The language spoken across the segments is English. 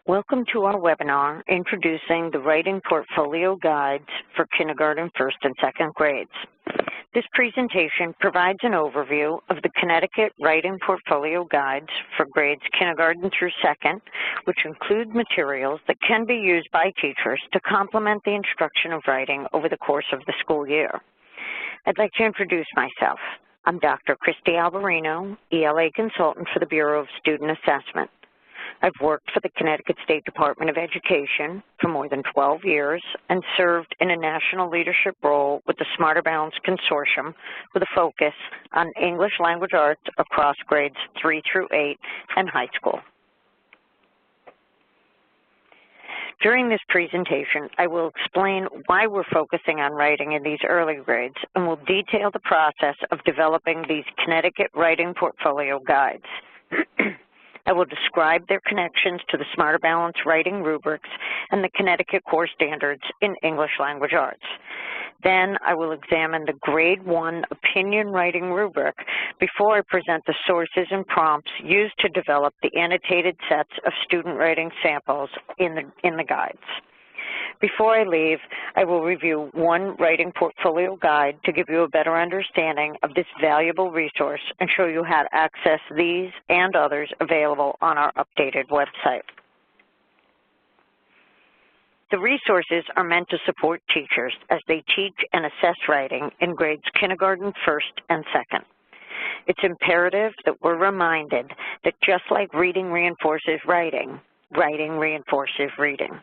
Welcome to our webinar introducing the Writing Portfolio Guides for kindergarten, first, and second grades. This presentation provides an overview of the Connecticut Writing Portfolio Guides for grades kindergarten through second, which include materials that can be used by teachers to complement the instruction of writing over the course of the school year. I'd like to introduce myself. I'm Dr. Christy Alberino, ELA consultant for the Bureau of Student Assessment. I've worked for the Connecticut State Department of Education for more than 12 years and served in a national leadership role with the Smarter Balance Consortium with a focus on English language arts across grades 3 through 8 and high school. During this presentation, I will explain why we're focusing on writing in these early grades and will detail the process of developing these Connecticut Writing Portfolio Guides. I will describe their connections to the Smarter Balance Writing Rubrics and the Connecticut Core Standards in English Language Arts. Then I will examine the Grade 1 Opinion Writing Rubric before I present the sources and prompts used to develop the annotated sets of student writing samples in the guides. Before I leave, I will review one writing portfolio guide to give you a better understanding of this valuable resource and show you how to access these and others available on our updated website. The resources are meant to support teachers as they teach and assess writing in grades kindergarten, first, and second. It's imperative that we're reminded that just like reading reinforces writing, writing reinforces reading.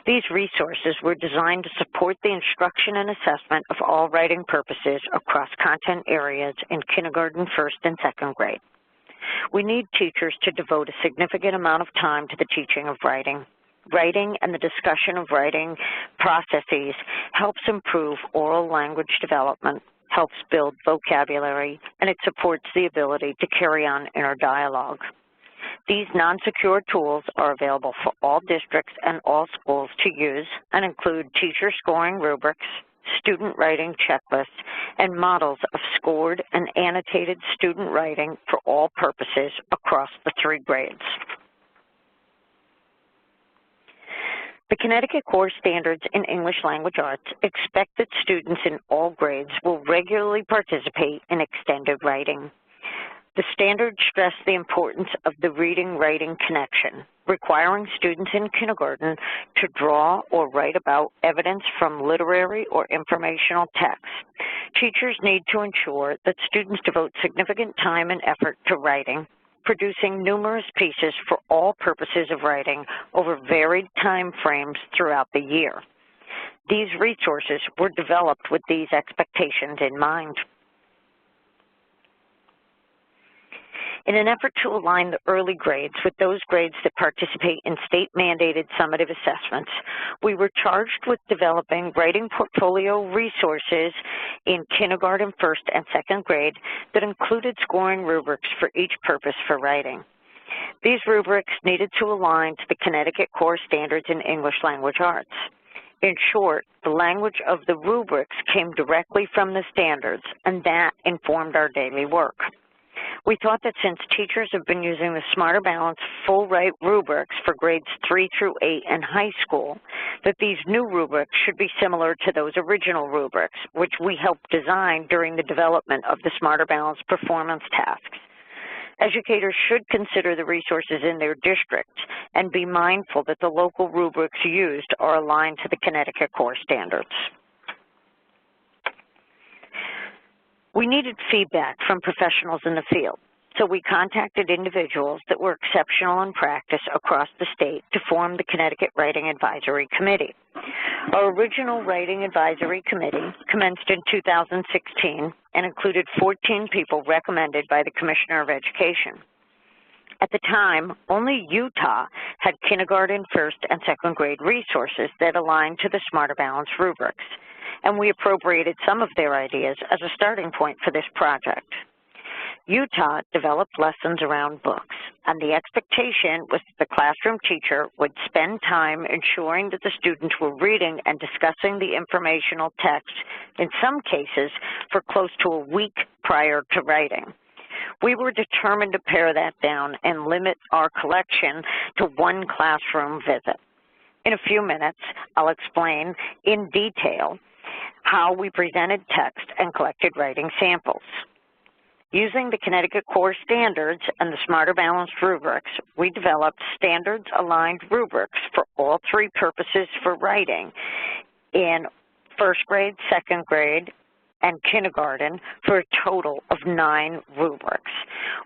These resources were designed to support the instruction and assessment of all writing purposes across content areas in kindergarten, first, and second grade. We need teachers to devote a significant amount of time to the teaching of writing. Writing and the discussion of writing processes helps improve oral language development, helps build vocabulary, and it supports the ability to carry on inner dialogue. These non-secure tools are available for all districts and all schools to use and include teacher scoring rubrics, student writing checklists, and models of scored and annotated student writing for all purposes across the 3 grades. The Connecticut Core Standards in English Language Arts expect that students in all grades will regularly participate in extended writing. The standards stress the importance of the reading-writing connection, requiring students in kindergarten to draw or write about evidence from literary or informational texts. Teachers need to ensure that students devote significant time and effort to writing, producing numerous pieces for all purposes of writing over varied time frames throughout the year. These resources were developed with these expectations in mind. In an effort to align the early grades with those grades that participate in state-mandated summative assessments, we were charged with developing writing portfolio resources in kindergarten, first, and second grade that included scoring rubrics for each purpose for writing. These rubrics needed to align to the Connecticut Core Standards in English Language Arts. In short, the language of the rubrics came directly from the standards, and that informed our daily work. We thought that since teachers have been using the Smarter Balance Full Write rubrics for grades 3 through 8 and high school, that these new rubrics should be similar to those original rubrics, which we helped design during the development of the Smarter Balance performance tasks. Educators should consider the resources in their district and be mindful that the local rubrics used are aligned to the Connecticut Core Standards. We needed feedback from professionals in the field, so we contacted individuals that were exceptional in practice across the state to form the Connecticut Writing Advisory Committee. Our original Writing Advisory Committee commenced in 2016 and included 14 people recommended by the Commissioner of Education. At the time, only Utah had kindergarten, first, and second grade resources that aligned to the Smarter Balance rubrics, and we appropriated some of their ideas as a starting point for this project. Utah developed lessons around books, and the expectation was that the classroom teacher would spend time ensuring that the students were reading and discussing the informational text, in some cases, for close to a week prior to writing. We were determined to pare that down and limit our collection to one classroom visit. In a few minutes, I'll explain in detail how we presented text and collected writing samples. Using the Connecticut Core Standards and the Smarter Balanced Rubrics, we developed standards-aligned rubrics for all three purposes for writing in first grade, second grade, and kindergarten for a total of 9 rubrics.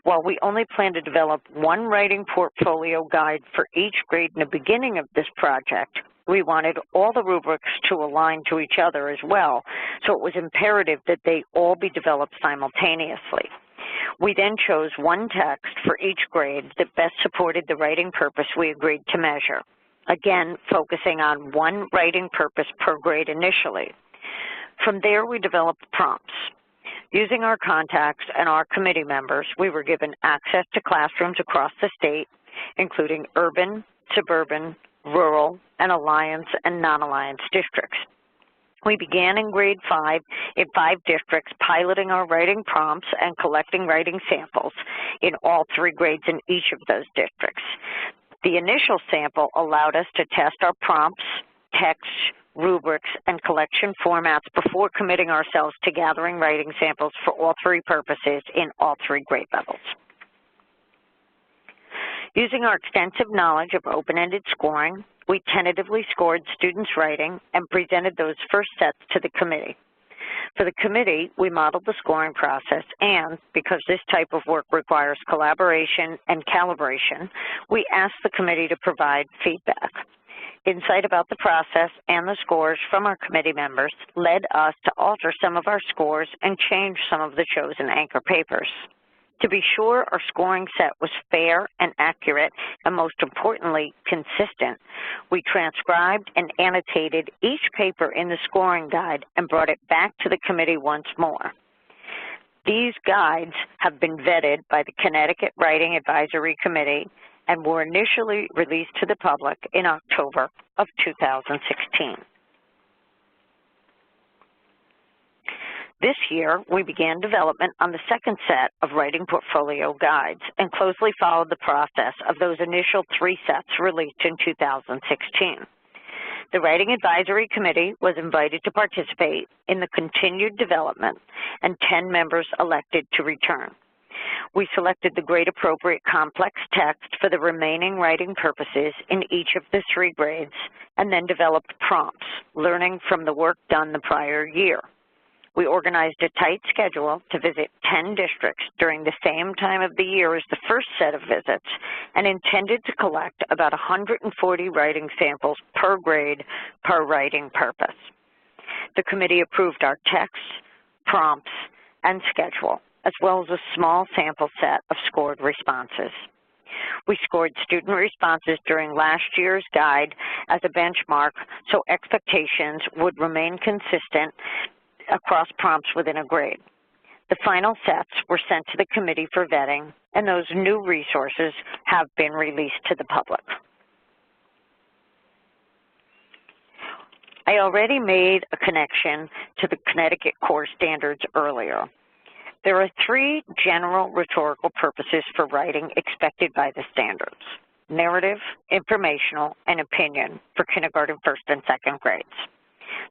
While we only plan to develop one writing portfolio guide for each grade in the beginning of this project, we wanted all the rubrics to align to each other as well, so it was imperative that they all be developed simultaneously. We then chose one text for each grade that best supported the writing purpose we agreed to measure, again focusing on one writing purpose per grade initially. From there, we developed prompts. Using our contacts and our committee members, we were given access to classrooms across the state, including urban, suburban, rural, and alliance and non-alliance districts. We began in grade 5 in 5 districts, piloting our writing prompts and collecting writing samples in all 3 grades in each of those districts. The initial sample allowed us to test our prompts, text, rubrics, and collection formats before committing ourselves to gathering writing samples for all 3 purposes in all 3 grade levels. Using our extensive knowledge of open-ended scoring, we tentatively scored students' writing and presented those first sets to the committee. For the committee, we modeled the scoring process and, because this type of work requires collaboration and calibration, we asked the committee to provide feedback. Insight about the process and the scores from our committee members led us to alter some of our scores and change some of the chosen anchor papers. To be sure our scoring set was fair and accurate, and most importantly, consistent, we transcribed and annotated each paper in the scoring guide and brought it back to the committee once more. These guides have been vetted by the Connecticut Writing Advisory Committee and were initially released to the public in October of 2016. This year, we began development on the second set of writing portfolio guides and closely followed the process of those initial 3 sets released in 2016. The Writing Advisory Committee was invited to participate in the continued development, and 10 members elected to return. We selected the grade-appropriate complex text for the remaining writing purposes in each of the 3 grades, and then developed prompts, learning from the work done the prior year. We organized a tight schedule to visit 10 districts during the same time of the year as the first set of visits and intended to collect about 140 writing samples per grade per writing purpose. The committee approved our text, prompts, and schedule, as well as a small sample set of scored responses. We scored student responses during last year's guide as a benchmark so expectations would remain consistent across prompts within a grade. The final sets were sent to the committee for vetting, and those new resources have been released to the public. I already made a connection to the Connecticut Core Standards earlier. There are 3 general rhetorical purposes for writing expected by the standards: narrative, informational, and opinion for kindergarten, first, and second grades.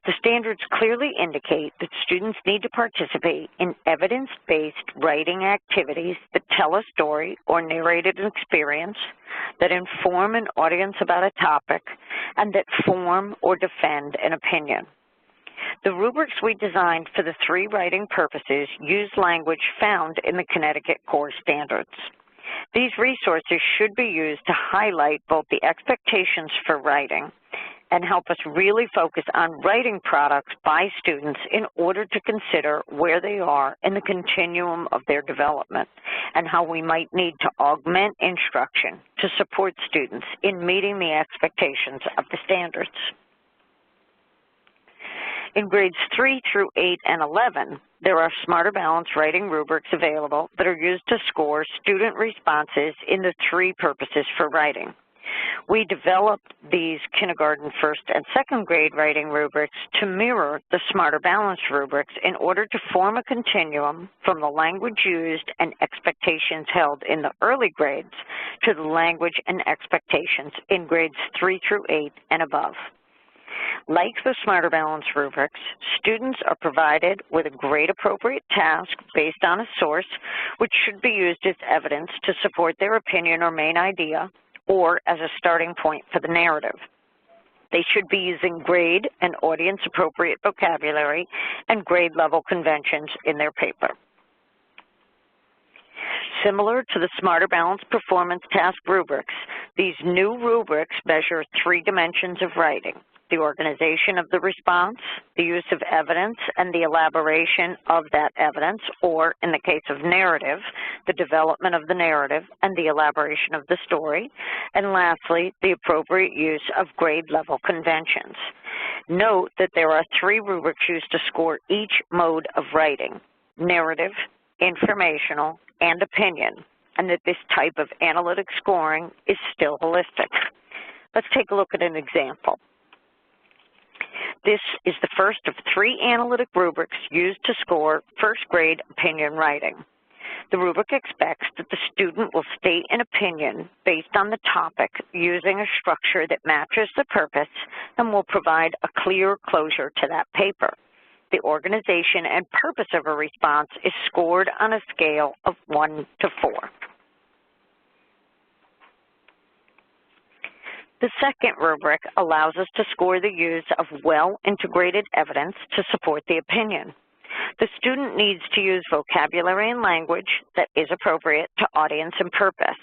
The standards clearly indicate that students need to participate in evidence-based writing activities that tell a story or narrated an experience, that inform an audience about a topic, and that form or defend an opinion. The rubrics we designed for the 3 writing purposes use language found in the Connecticut Core Standards. These resources should be used to highlight both the expectations for writing and help us really focus on writing products by students in order to consider where they are in the continuum of their development and how we might need to augment instruction to support students in meeting the expectations of the standards. In grades 3 through 8 and 11, there are Smarter Balanced writing rubrics available that are used to score student responses in the 3 purposes for writing. We developed these kindergarten first and second grade writing rubrics to mirror the Smarter Balanced rubrics in order to form a continuum from the language used and expectations held in the early grades to the language and expectations in grades 3 through 8 and above. Like the Smarter Balanced rubrics, students are provided with a grade-appropriate task based on a source, which should be used as evidence to support their opinion or main idea, or as a starting point for the narrative. They should be using grade and audience-appropriate vocabulary and grade-level conventions in their paper. Similar to the Smarter Balanced Performance Task rubrics, these new rubrics measure 3 dimensions of writing: the organization of the response, the use of evidence and the elaboration of that evidence, or in the case of narrative, the development of the narrative and the elaboration of the story, and lastly, the appropriate use of grade-level conventions. Note that there are 3 rubrics used to score each mode of writing: narrative, informational, and opinion, and that this type of analytic scoring is still holistic. Let's take a look at an example. This is the first of 3 analytic rubrics used to score first grade opinion writing. The rubric expects that the student will state an opinion based on the topic using a structure that matches the purpose and will provide a clear closure to that paper. The organization and purpose of a response is scored on a scale of 1 to 4. The second rubric allows us to score the use of well-integrated evidence to support the opinion. The student needs to use vocabulary and language that is appropriate to audience and purpose.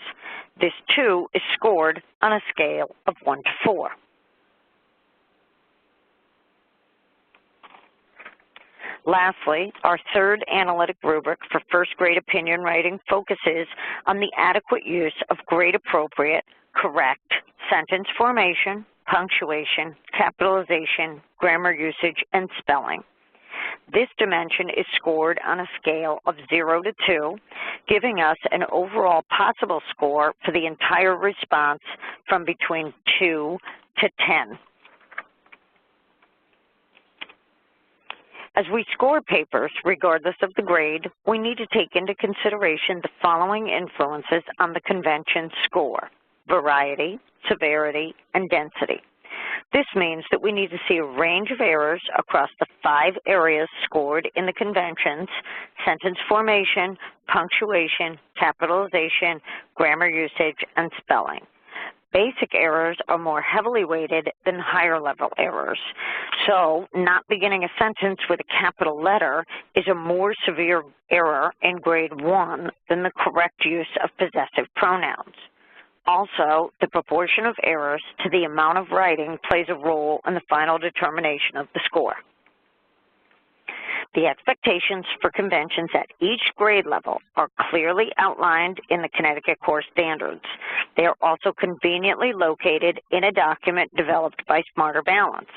This, too, is scored on a scale of 1 to 4. Lastly, our third analytic rubric for first grade opinion writing focuses on the adequate use of grade-appropriate, correct sentence formation, punctuation, capitalization, grammar usage, and spelling. This dimension is scored on a scale of 0 to 2, giving us an overall possible score for the entire response from between 2 to 10. As we score papers, regardless of the grade, we need to take into consideration the following influences on the convention score: variety, severity, and density. This means that we need to see a range of errors across the 5 areas scored in the conventions: sentence formation, punctuation, capitalization, grammar usage, and spelling. Basic errors are more heavily weighted than higher level errors. So not beginning a sentence with a capital letter is a more severe error in grade 1 than the correct use of possessive pronouns. Also, the proportion of errors to the amount of writing plays a role in the final determination of the score. The expectations for conventions at each grade level are clearly outlined in the Connecticut Core Standards. They are also conveniently located in a document developed by Smarter Balance.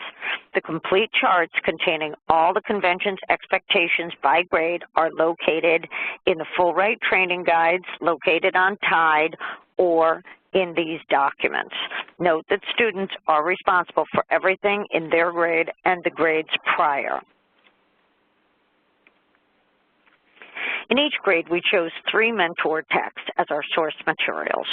The complete charts containing all the conventions expectations by grade are located in the Full Write Training Guides located on TIDE or in these documents. Note that students are responsible for everything in their grade and the grades prior. In each grade, we chose 3 mentor texts as our source materials.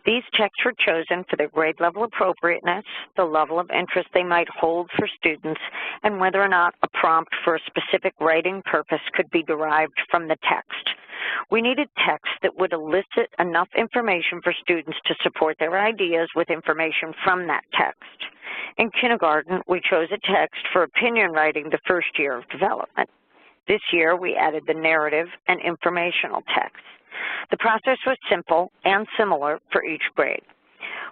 These texts were chosen for their grade level appropriateness, the level of interest they might hold for students, and whether or not a prompt for a specific writing purpose could be derived from the text. We needed texts that would elicit enough information for students to support their ideas with information from that text. In kindergarten, we chose a text for opinion writing the first year of development. This year, we added the narrative and informational texts. The process was simple and similar for each grade.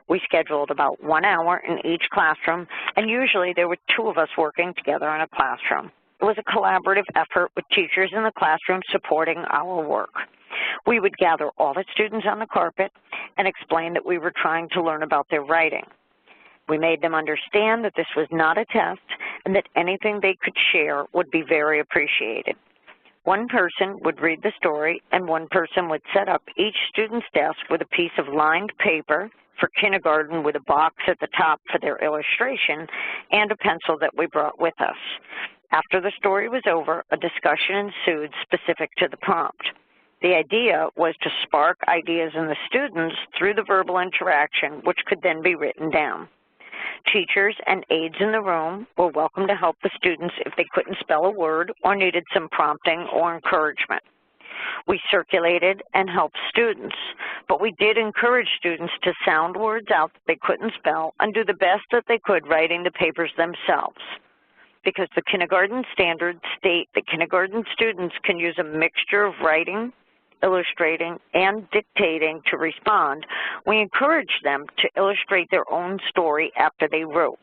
We scheduled about 1 hour in each classroom, and usually there were 2 of us working together in a classroom. It was a collaborative effort with teachers in the classroom supporting our work. We would gather all the students on the carpet and explain that we were trying to learn about their writing. We made them understand that this was not a test and that anything they could share would be very appreciated. One person would read the story and one person would set up each student's desk with a piece of lined paper, for kindergarten with a box at the top for their illustration and a pencil that we brought with us. After the story was over, a discussion ensued specific to the prompt. The idea was to spark ideas in the students through the verbal interaction, which could then be written down. Teachers and aides in the room were welcome to help the students if they couldn't spell a word or needed some prompting or encouragement. We circulated and helped students, but we did encourage students to sound words out that they couldn't spell and do the best that they could writing the papers themselves. Because the kindergarten standards state that kindergarten students can use a mixture of writing, illustrating, and dictating to respond, we encouraged them to illustrate their own story after they wrote.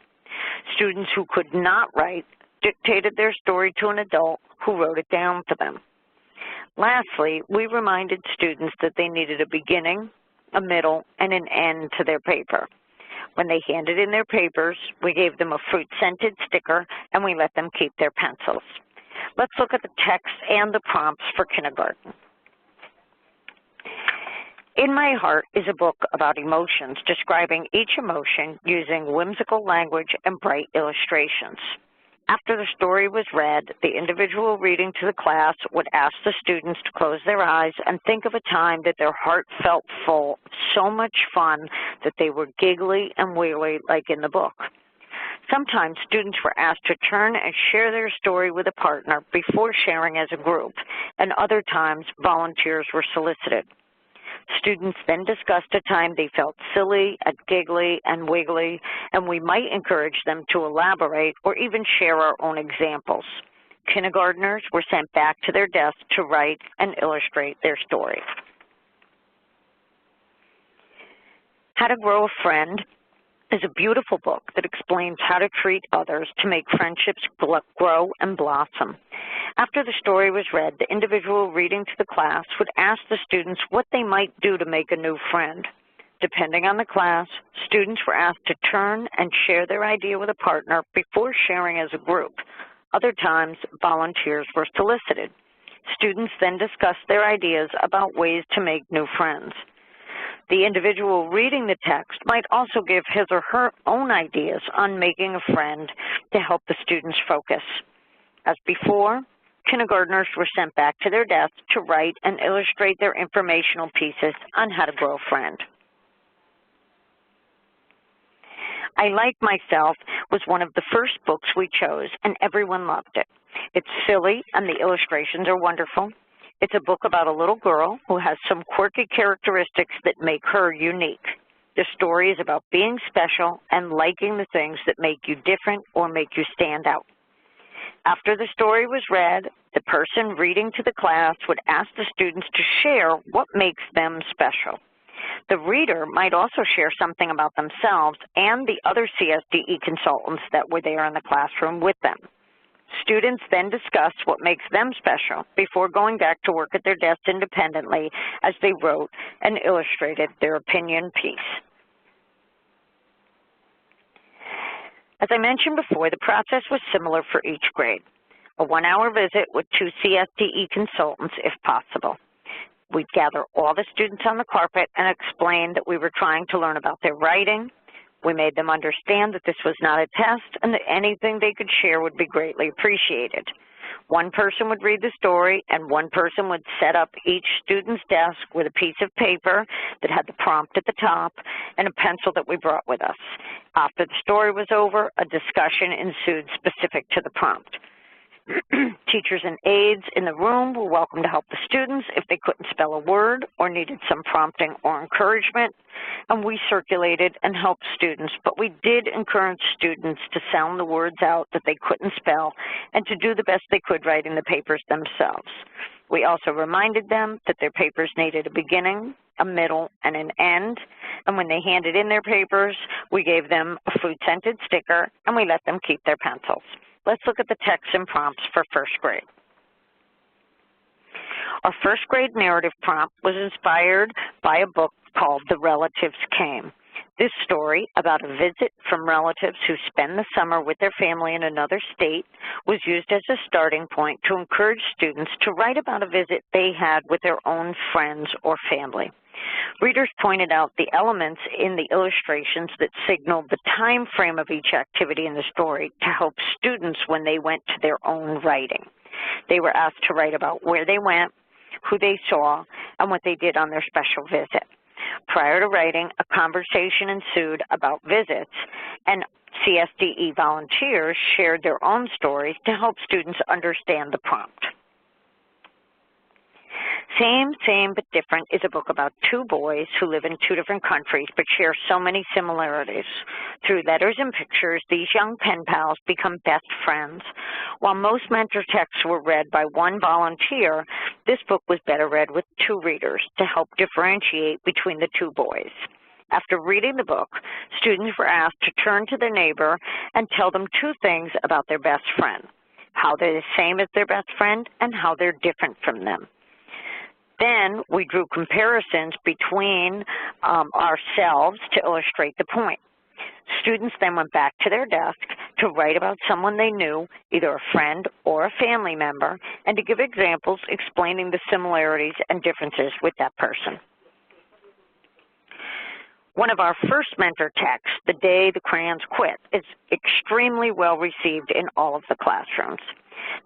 Students who could not write dictated their story to an adult who wrote it down for them. Lastly, we reminded students that they needed a beginning, a middle, and an end to their paper. When they handed in their papers, we gave them a fruit-scented sticker, and we let them keep their pencils. Let's look at the text and the prompts for kindergarten. In My Heart is a book about emotions, describing each emotion using whimsical language and bright illustrations. After the story was read, the individual reading to the class would ask the students to close their eyes and think of a time that their heart felt full, so much fun that they were giggly and wiggly like in the book. Sometimes students were asked to turn and share their story with a partner before sharing as a group, and other times volunteers were solicited. Students then discussed a time they felt silly, giggly, and wiggly, and we might encourage them to elaborate or even share our own examples. Kindergartners were sent back to their desks to write and illustrate their story. How to Grow a Friend is a beautiful book that explains how to treat others to make friendships grow and blossom. After the story was read, the individual reading to the class would ask the students what they might do to make a new friend. Depending on the class, students were asked to turn and share their idea with a partner before sharing as a group. Other times, volunteers were solicited. Students then discussed their ideas about ways to make new friends. The individual reading the text might also give his or her own ideas on making a friend to help the students focus. As before, kindergartners were sent back to their desks to write and illustrate their informational pieces on how to grow a friend. I Like Myself was one of the first books we chose, and everyone loved it. It's silly, and the illustrations are wonderful. It's a book about a little girl who has some quirky characteristics that make her unique. The story is about being special and liking the things that make you different or make you stand out. After the story was read, the person reading to the class would ask the students to share what makes them special. The reader might also share something about themselves and the other CSDE consultants that were there in the classroom with them. Students then discussed what makes them special before going back to work at their desks independently as they wrote and illustrated their opinion piece. As I mentioned before, the process was similar for each grade. A 1-hour visit with 2 CSDE consultants if possible. We'd gather all the students on the carpet and explain that we were trying to learn about their writing. We made them understand that this was not a test and that anything they could share would be greatly appreciated. One person would read the story and one person would set up each student's desk with a piece of paper that had the prompt at the top and a pencil that we brought with us. After the story was over, a discussion ensued specific to the prompt. Teachers and aides in the room were welcome to help the students if they couldn't spell a word or needed some prompting or encouragement, and we circulated and helped students, but we did encourage students to sound the words out that they couldn't spell and to do the best they could writing the papers themselves. We also reminded them that their papers needed a beginning, a middle, and an end, and when they handed in their papers, we gave them a fruit-scented sticker and we let them keep their pencils. Let's look at the text and prompts for first grade. Our first grade narrative prompt was inspired by a book called The Relatives Came. This story, about a visit from relatives who spend the summer with their family in another state, was used as a starting point to encourage students to write about a visit they had with their own friends or family. Readers pointed out the elements in the illustrations that signaled the time frame of each activity in the story to help students when they went to their own writing. They were asked to write about where they went, who they saw, and what they did on their special visit. Prior to writing, a conversation ensued about visits, and CSDE volunteers shared their own stories to help students understand the prompt. Same but Different is a book about two boys who live in two different countries but share so many similarities. Through letters and pictures, these young pen pals become best friends. While most mentor texts were read by one volunteer, this book was better read with two readers to help differentiate between the two boys. After reading the book, students were asked to turn to their neighbor and tell them two things about their best friend: how they're the same as their best friend and how they're different from them. Then we drew comparisons between ourselves to illustrate the point. Students then went back to their desk to write about someone they knew, either a friend or a family member, and to give examples explaining the similarities and differences with that person. One of our first mentor texts, The Day the Crayons Quit, is extremely well received in all of the classrooms.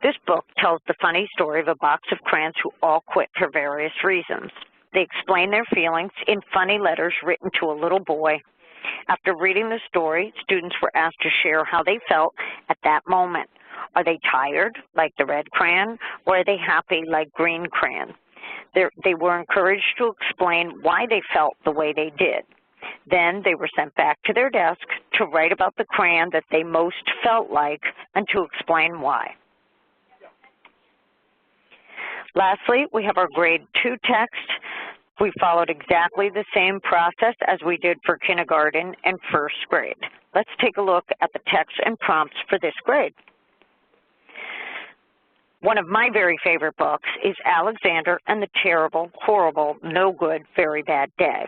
This book tells the funny story of a box of crayons who all quit for various reasons. They explain their feelings in funny letters written to a little boy. After reading the story, students were asked to share how they felt at that moment. Are they tired, like the red crayon, or are they happy, like green crayon? They were encouraged to explain why they felt the way they did. Then they were sent back to their desk to write about the crayon that they most felt like and to explain why. Lastly, we have our grade 2 text. We followed exactly the same process as we did for kindergarten and first grade. Let's take a look at the text and prompts for this grade. One of my very favorite books is Alexander and the Terrible, Horrible, No Good, Very Bad Day.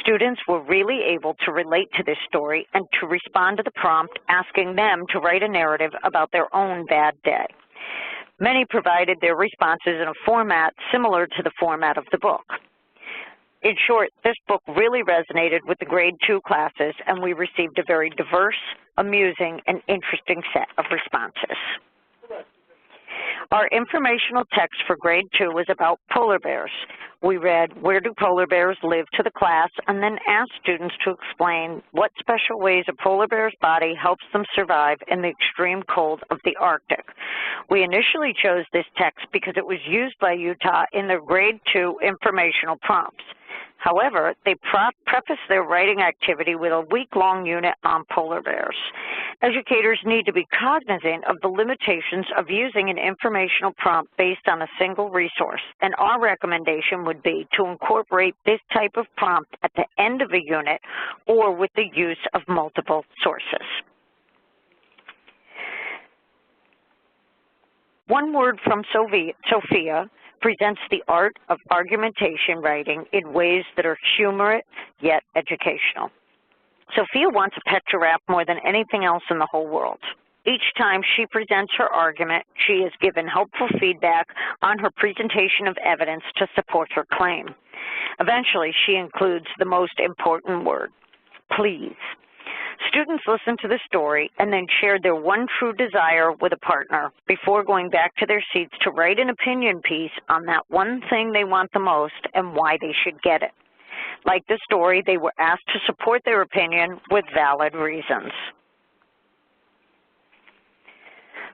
Students were really able to relate to this story and to respond to the prompt asking them to write a narrative about their own bad day. Many provided their responses in a format similar to the format of the book. In short, this book really resonated with the grade 2 classes, and we received a very diverse, amusing, and interesting set of responses. Our informational text for grade 2 was about polar bears. We read, Where Do Polar Bears Live, to the class, and then asked students to explain what special ways a polar bear's body helps them survive in the extreme cold of the Arctic. We initially chose this text because it was used by Utah in their grade 2 informational prompts. However, they prefaced their writing activity with a week-long unit on polar bears. Educators need to be cognizant of the limitations of using an informational prompt based on a single resource, and our recommendation would be to incorporate this type of prompt at the end of a unit or with the use of multiple sources. One Word from Sophia presents the art of argumentation writing in ways that are humorous yet educational. Sophia wants a pet giraffe more than anything else in the whole world. Each time she presents her argument, she is given helpful feedback on her presentation of evidence to support her claim. Eventually, she includes the most important word, please. Students listened to the story and then shared their one true desire with a partner before going back to their seats to write an opinion piece on that one thing they want the most and why they should get it. Like the story, they were asked to support their opinion with valid reasons.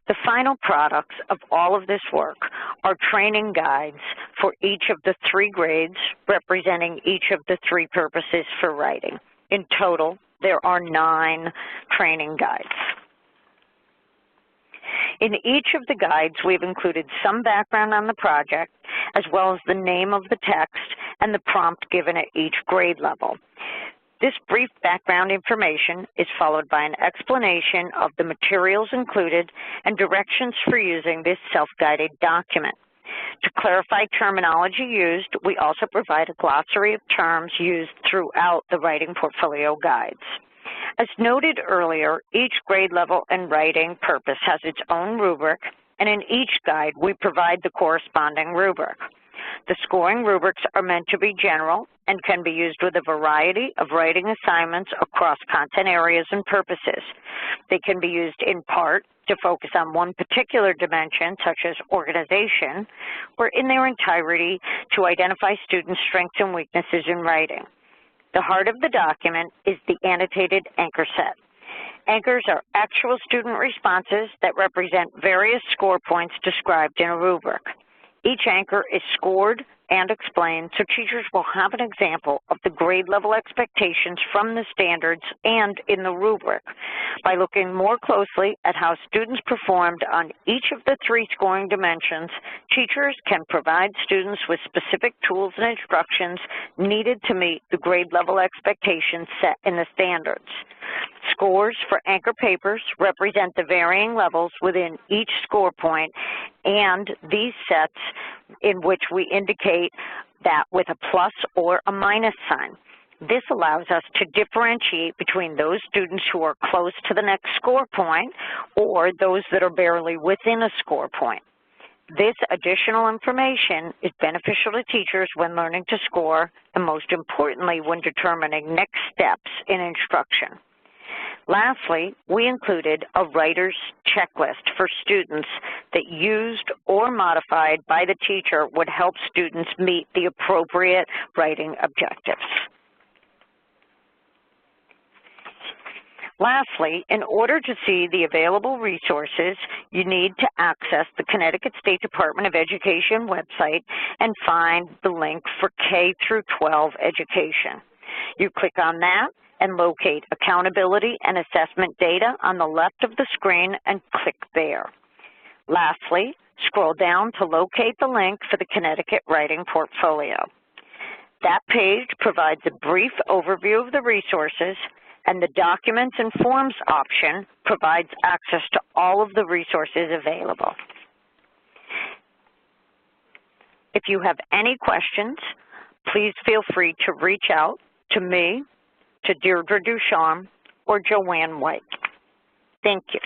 The final products of all of this work are training guides for each of the 3 grades, representing each of the 3 purposes for writing. In total, there are 9 training guides. In each of the guides, we've included some background on the project, as well as the name of the text and the prompt given at each grade level. This brief background information is followed by an explanation of the materials included and directions for using this self-guided document. To clarify terminology used, we also provide a glossary of terms used throughout the Writing Portfolio Guides. As noted earlier, each grade level and writing purpose has its own rubric, and in each guide, we provide the corresponding rubric. The scoring rubrics are meant to be general and can be used with a variety of writing assignments across content areas and purposes. They can be used in part to focus on one particular dimension, such as organization, or in their entirety to identify students' strengths and weaknesses in writing. The heart of the document is the annotated anchor set. Anchors are actual student responses that represent various score points described in a rubric. Each anchor is scored and explained so teachers will have an example of the grade level expectations from the standards and in the rubric. By looking more closely at how students performed on each of the 3 scoring dimensions, teachers can provide students with specific tools and instructions needed to meet the grade level expectations set in the standards. Scores for anchor papers represent the varying levels within each score point, and these sets in which we indicate that with a plus or a minus sign. This allows us to differentiate between those students who are close to the next score point or those that are barely within a score point. This additional information is beneficial to teachers when learning to score, and most importantly, when determining next steps in instruction. Lastly, we included a writer's checklist for students that used or modified by the teacher would help students meet the appropriate writing objectives. Lastly, in order to see the available resources, you need to access the Connecticut State Department of Education website and find the link for K through 12 education. You click on that and locate accountability and assessment data on the left of the screen and click there. Lastly, scroll down to locate the link for the Connecticut Writing Portfolio. That page provides a brief overview of the resources, and the Documents and Forms option provides access to all of the resources available. If you have any questions, please feel free to reach out to me, to Deirdre Ducharme, or Joanne White. Thank you.